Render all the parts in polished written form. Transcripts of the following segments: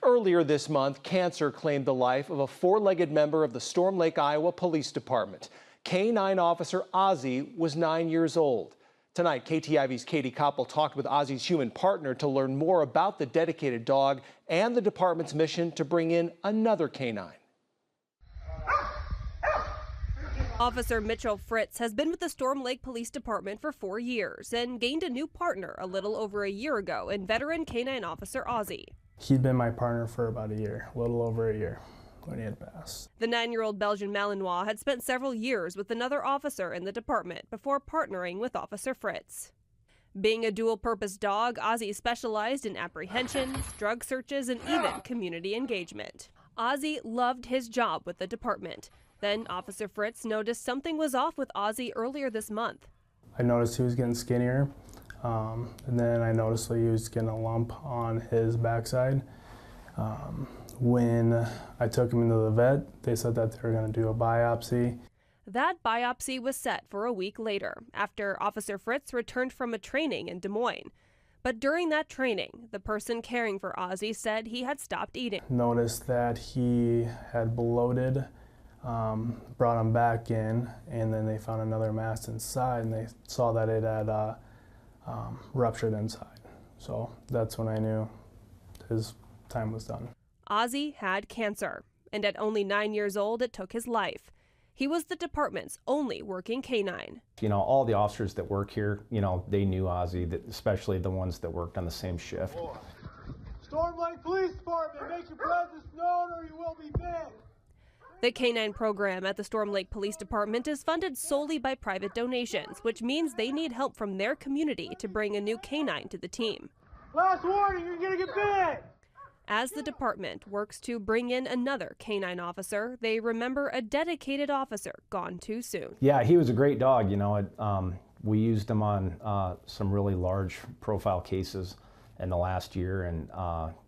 Earlier this month, cancer claimed the life of a four-legged member of the Storm Lake, Iowa Police Department. K-9 officer Ozzy was 9 years old. Tonight, KTIV's Katie Koppel talked with Ozzy's human partner to learn more about the dedicated dog and the department's mission to bring in another K-9. Officer Mitchell Fritz has been with the Storm Lake Police Department for 4 years and gained a new partner a little over a year ago in veteran K-9 officer Ozzy. He'd been my partner for about a year, a little over a year when he had passed. The 9-year-old Belgian Malinois had spent several years with another officer in the department before partnering with Officer Fritz. Being a dual-purpose dog, Ozzy specialized in apprehensions, drug searches, and even community engagement. Ozzy loved his job with the department. Then Officer Fritz noticed something was off with Ozzy earlier this month. I noticed he was getting skinnier, and then I noticed that he was getting a lump on his backside. When I took him into the vet, they said that they were going to do a biopsy. That biopsy was set for a week later, after Officer Fritz returned from a training in Des Moines. But during that training, the person caring for Ozzy said he had stopped eating. Noticed that he had bloated, brought him back in, and then they found another mass inside, and they saw that it had ruptured inside. So that's when I knew his time was done. Ozzy had cancer, and at only 9 years old, it took his life. He was the department's only working K-9. You know, all the officers that work here, you know, they knew Ozzy, especially the ones that worked on the same shift. Storm Lake Police Department, make your presence known or you will be banned. The K-9 program at the Storm Lake Police Department is funded solely by private donations, which means they need help from their community to bring a new K-9 to the team. Last warning, you're gonna get banned. As the department works to bring in another K-9 officer, they remember a dedicated officer gone too soon. Yeah, he was a great dog. You know, we used him on some really large profile cases in the last year, and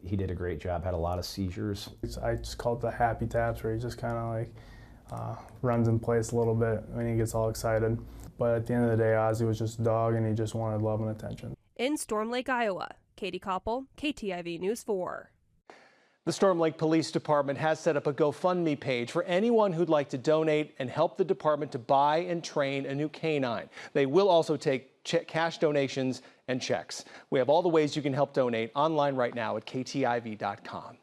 he did a great job, had a lot of seizures. I just call it the happy taps, where he just kind of like runs in place a little bit when he gets all excited. But at the end of the day, Ozzy was just a dog, and he just wanted love and attention. In Storm Lake, Iowa, Katie Koppel, KTIV News 4. The Storm Lake Police Department has set up a GoFundMe page for anyone who'd like to donate and help the department to buy and train a new K-9. They will also take cash donations and checks. We have all the ways you can help donate online right now at KTIV.com.